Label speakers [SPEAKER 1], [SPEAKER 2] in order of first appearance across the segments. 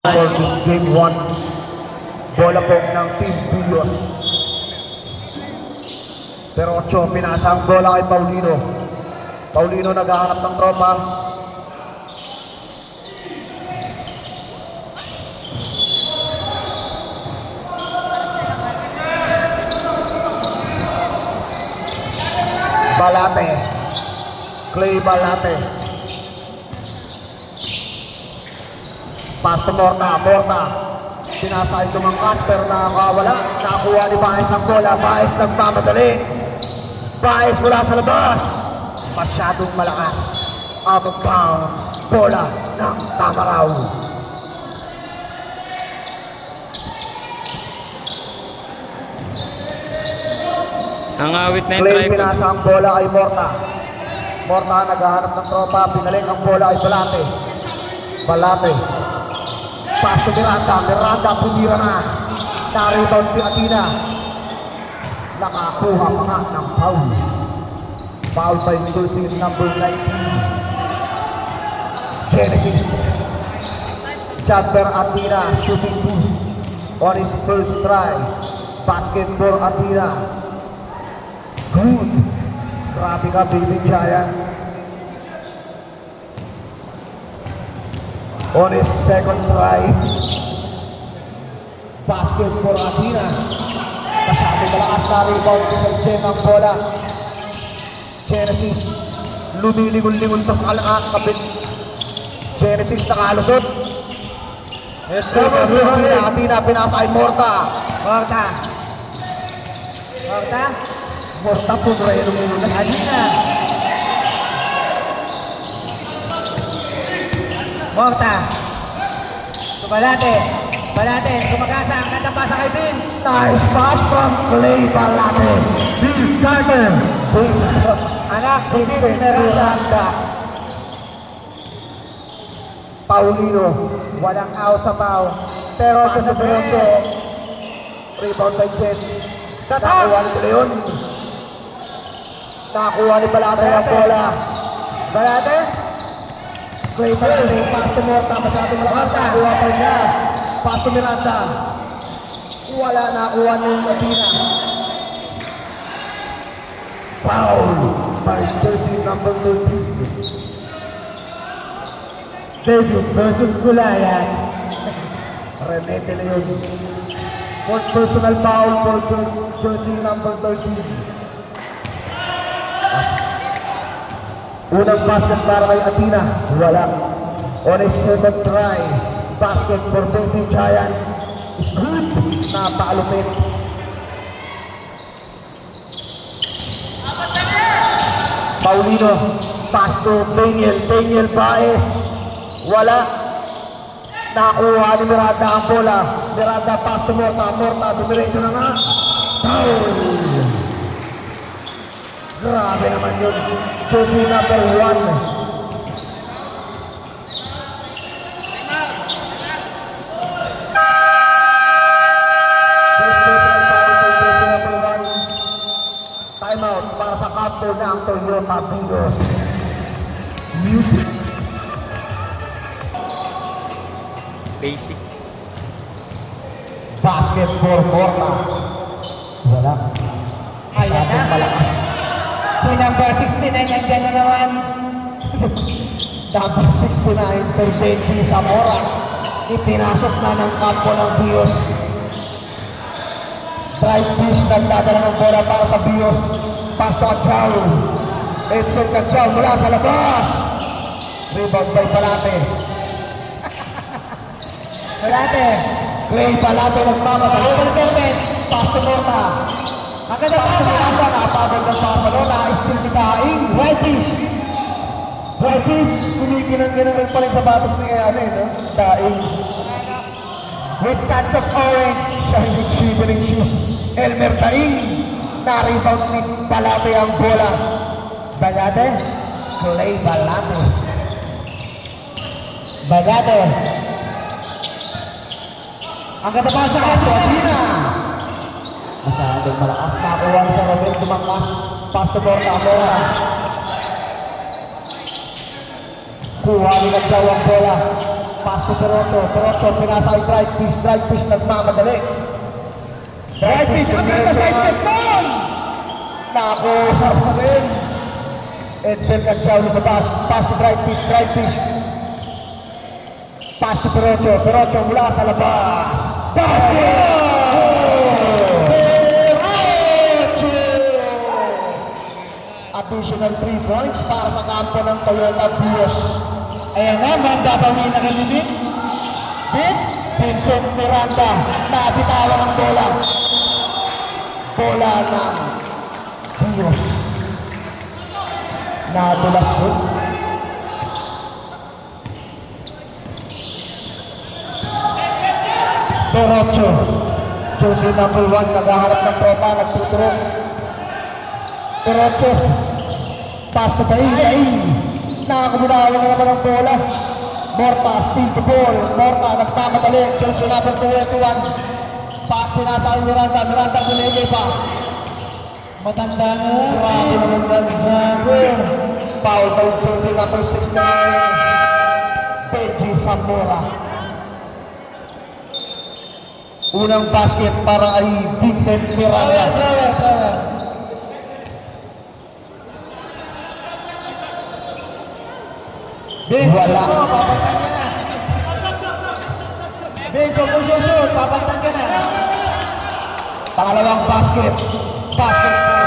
[SPEAKER 1] for game 1. Bola po ng Team Bios. Pero 8, pinasa ang bola kay Paulino. Paulino naghahanap ng tropa. Balate. Clay Balate. Pass to Morta. Sinasay tumangkas pero nakakawala. Nakakuha ni Baez ang bola. Baez nagmamadali. Baez mula sa labas. Masyadong malakas. Out of bounds. Bola ng Tamaraw.
[SPEAKER 2] Ang awit na yung
[SPEAKER 1] Clay
[SPEAKER 2] tripod.
[SPEAKER 1] pinasa ang bola kay Morta. Morta naghahanap ng tropa. Pinalik ang bola kay Balate. Balate. Pass to Miranda. Miranda pumira na. Na-rebound si Atina. Nakakuha pa nga ng foul. Foul by jersey number 19. Genesis. Jumper Atina. Shooting 2 on his first try. Basket for Atina. Good. Grabe ka, baby Giant. On his second try. Basket for Atina. Masyadong malakas na rebound sa Jen ang bola. Genesis. Lumilingon-lingon sa kapit. Genesis nakalusot. Atina pinasa ay Morta. Morta po sa rin ng Atina.
[SPEAKER 3] Morta. Balate. Kumakasa. Ang kanta pasa kay Vin.
[SPEAKER 1] Nice pass from Clay Balate. Vince Carter.
[SPEAKER 3] Anak.
[SPEAKER 1] Vincent Miranda. Paulino. Walang out sa foul. Pero sa Derecho. Rebound by Jen. Nakakuha ni Leon. Nakakuha ni Balate ang bola.
[SPEAKER 3] Balate.
[SPEAKER 1] Clay Balate. Pass to Morta. Masyadong malakas. Nakakuha pa niya. Pass to Miranda. Wala nakakuha ni Atina. Foul by jersey number 13.
[SPEAKER 3] David versus Gulayan.
[SPEAKER 1] Rene De Leon. Fourth personal foul for jersey number 13. Unang basket para kay Atina. Wala. On his second try. Basket for Baby Giant. Is good. Napakalupit. Paulino. Pass to Daniel Baez. Wala. Nakuha ni Miranda ang bola. Miranda pass to Morta. Dumiretso na nga. Foul. Grabe naman yun. Jersey number 1. Timeout para sa kampo ng Toyota Vios. Music.
[SPEAKER 2] Basic.
[SPEAKER 1] Basket for Morta. Wala.
[SPEAKER 3] Ayan na.
[SPEAKER 1] Malakas.
[SPEAKER 3] Si number 69 nandiyan na naman.
[SPEAKER 1] Number 69, Sir Benji Zamora. Ipinasok na ng kampo ng Bios. Drive fish, nagdadala ng bola para sa Bios. Pass to Kachaw. Edson Kachaw mula sa labas. Rebound by Balate.
[SPEAKER 3] Balate.
[SPEAKER 1] Clay Balate nagmamadali. Pass to Morta.
[SPEAKER 3] Maganda
[SPEAKER 1] Pass to
[SPEAKER 3] pasa.
[SPEAKER 1] Miranda. Napagod ng Barcelona. Still ni Daing.
[SPEAKER 3] White fish.
[SPEAKER 1] Kumikinang-kinang rin pa rin sa batas ni Daing. With touch of orange, shining shivering shoes. Elmer Daing. Na-rebound ni Balate ang bola.
[SPEAKER 3] Balate.
[SPEAKER 1] Clay Balate.
[SPEAKER 3] Balate. Ang ganda pasa kay
[SPEAKER 1] Atina. Masyadong malakas. Nakuha ni sa Robin. Dumangkas. Pass to Morta. Kuha ni Nagdaw ang bola. pass to Perocho. Perocho, pinasa ay drive fish, nagmamadali. Drive fish, agad na side set ball! Nakuha pa rin. Edsel Canciao lumabas, pass to drive fish. Pass to Perocho mula sa labas. Additional 3 points para sa kampo ng Toyota Vios.
[SPEAKER 3] Ayan na, mandabawin na kami din.
[SPEAKER 1] Vincent Miranda, nabitawan ang bola. Bola ng Vios. Nadulas yun. Perocho, jersey number 1, naghaharap ng tropa, nagtuturo. Perocho, pass to Cain. Nakakabulawan na naman ang bola. Morta, steal the ball. Morta, nagmamadali. Jersey number 21. Pinasa ang Miranda Gulegay pa.
[SPEAKER 3] Matanda na.
[SPEAKER 1] Grabe naman yan. Foul by jersey number 69. Benji Zamora. Unang basket para ay Vincent Miranda. Wala.
[SPEAKER 3] Benzo, shoot. Papagtan ka na.
[SPEAKER 1] Pangalawang basket. Basket for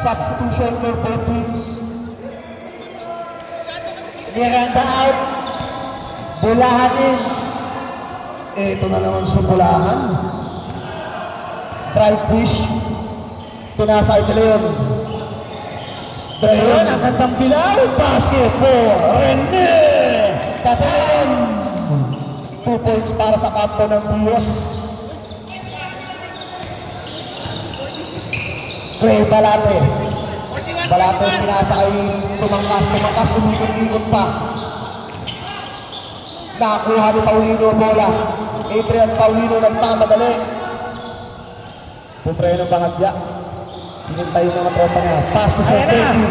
[SPEAKER 1] substitution for Philippines.
[SPEAKER 3] Miranda out. Bulahan in.
[SPEAKER 1] Ito na naman sa bulahan. Drive fish. Pinasa ito Leon.
[SPEAKER 3] Ayun, ang kantang pilaw.
[SPEAKER 1] Basket for Rene.
[SPEAKER 3] Tatalin.
[SPEAKER 1] 2 points para sa kampo ng Dios. Clay Balate. Balate pinasa ay tumangkas, umikot-ikot pa. Nakuha ni Paulino bola. Adrian Paulino nagmamadali. Putre ng bahagya. Hinintay yung mga tropa niya. Pass to Sir Benji.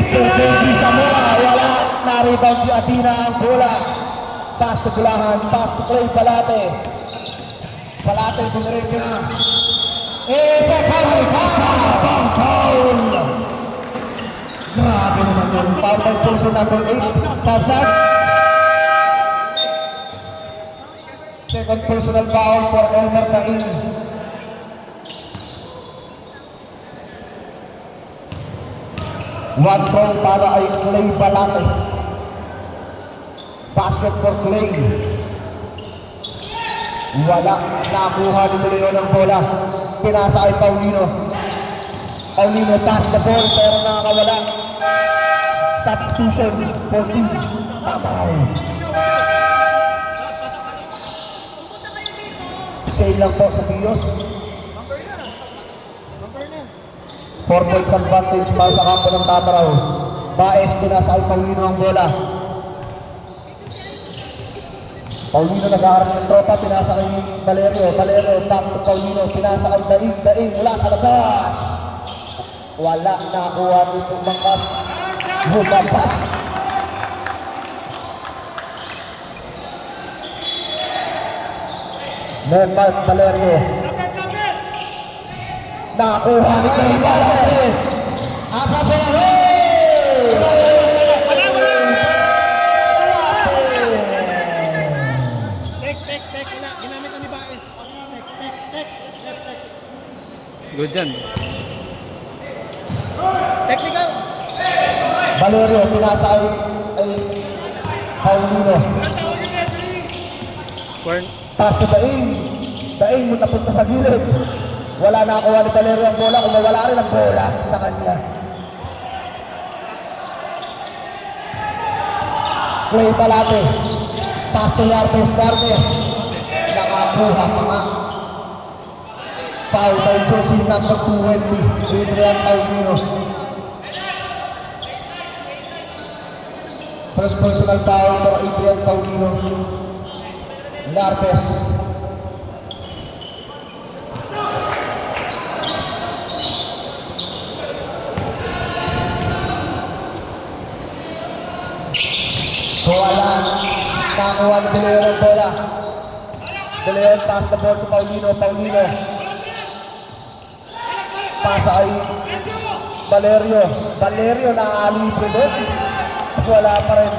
[SPEAKER 1] Sir Benji Zamora. Wala. Na-rebound si Atina ang bola. Pass to Bulahan. Pass to Clay Balate. Balate dumiretso na.
[SPEAKER 3] Sa foul.
[SPEAKER 1] Foul! Grabe naman yun. Foul by person number 8. Sabsab. Second personal foul for Elmer Cain. One throw para ay Clay Balate. Basket for Clay. Wala. Nakuha ni Leon ang bola. Pinasa ay Paulino. Paulino pass the ball pero nakakawala. Substitution for team. Tamaw. Save lang po sa Dios. 4 points advantage para sa kampo ng Tataraw. Baez, pinasa ay Paulino ang bola. Paulino nag-aarap ng tropa, pinasa kay Valerio, back to Paulino, pinasa kay Daing, mula sa labas. Wala, nakuha dito bangkas. Bumabas. Mark Valerio. Nakuha ni Clay Balate. Apa Valerio?
[SPEAKER 2] Good yan.
[SPEAKER 4] Technical.
[SPEAKER 1] Valerio, pinasa ay Paulino.
[SPEAKER 2] Warn.
[SPEAKER 1] Pass to Daing. Daing mo napunta sa gilid. Wala na nakuha ni Valerio ang bola. Kung mawala rin ang bola sa kanya. Clay Balate. Pass to Yardes. Nakakuha pa nga. Foul by jersey number 20. Adrian Paulino. First personal foul for Adrian Paulino. Yardes. Wala. Nakakuha ni De Leon ang bola. De Leon pass the ball to Paulino. Paulino. Pasa ay Valerio. Valerio nakalibre doon. Wala pa rin.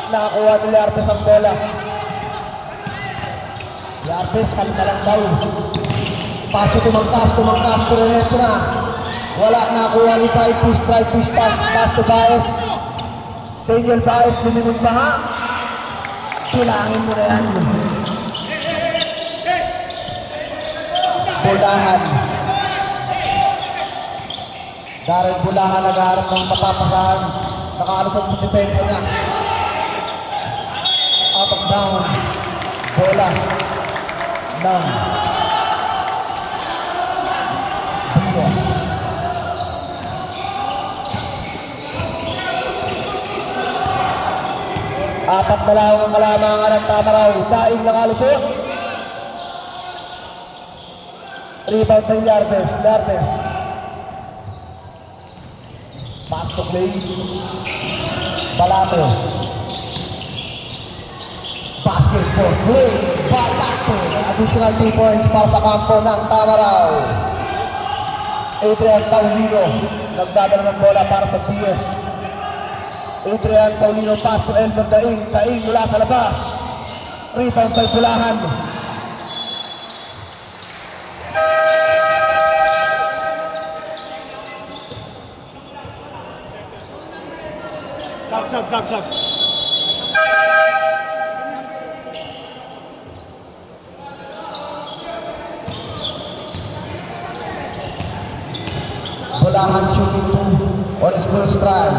[SPEAKER 1] Nakakuha ni Larpes ang bola. Larpes, kalita lang daw. Pass to tumangkas, diretso na. Wala, nakakuha ni try push pass to Baez. Daniel Baez, luminong baha. Tulangin mo na yan. Bulahan. Darren Bulahan nag-aarap ng mapapasahan. Nakaalusot sa depensa niya. Out of down. Bola. Down. Dito. Apat na lang ang kalamangan ng Tamaraw. Daing nakalusot. Rebound ng Larpes. Larpes. Pass to play. Balate. Basketball play. Balate. Additional 2 points para sa kampo ng Tamaraw. Adrian Paulino. Nagdadala ng bola para sa PS. Adrian Paulino pass to Elmer Daing. Daing mula sa labas. Rebound by Bulahan.
[SPEAKER 3] Sag.
[SPEAKER 1] Bulahan shooting 2 on his first try.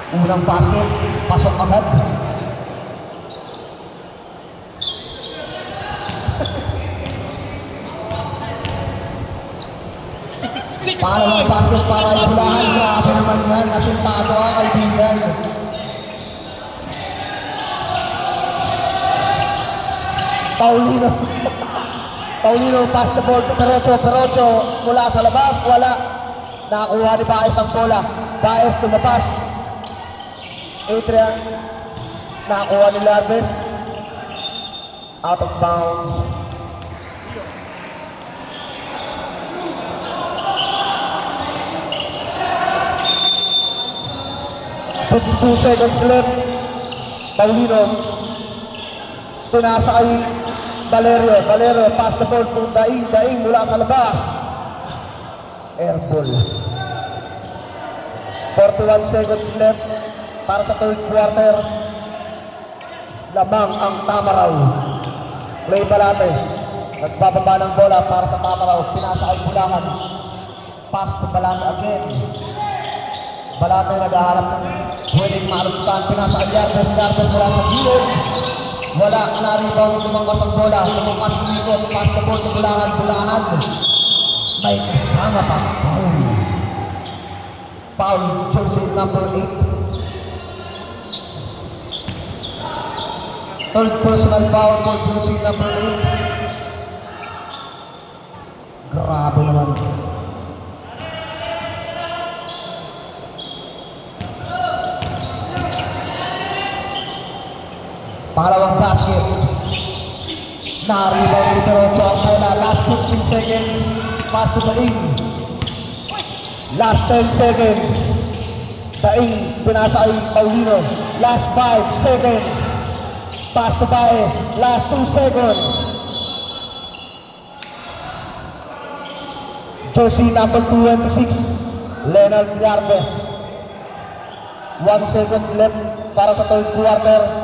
[SPEAKER 1] Unang basket, pasok agad. Pangalawang basket para yung Bulahan. Grabe naman yan, nasintado ang kaibigan. Paulino pass the ball to Perocho mula sa labas, wala. Nakakuha ni Baez ang bola. Baez lumabas. Adrian, nakakuha ni Larpes. Out of bounds. Two seconds left. Paulino. Pinasa kay Valerio, pass the ball to Daing mula sa labas. Airball. 41 seconds left para sa third quarter. Lamang ang Tamaraw. Play Balate. Nagbababa ng bola para sa Tamaraw. Pinasa ay Bulahan. Pass to Balate again. Balate nag-aharap ng pwedeng marutan. Pinasa ay Larpes mula sa gilid. Wala na rebound tumangkas ang bola. Tumangkas dito. Pass the ball to Bulahan. May kasama pa. Foul. Jersey number 8. Third personal foul for jersey number 8. Grabe naman. Pangalawang basket. Na-rebound ni Perocho ang bola. Last 15 seconds. Pass to Daing. Last 10 seconds. Daing. Pinasa ay Paulino. Last 5 seconds. Pass to Baez. Last 2 seconds. Jersey number 26. Leonard Larpes. 1 second left para sa third quarter.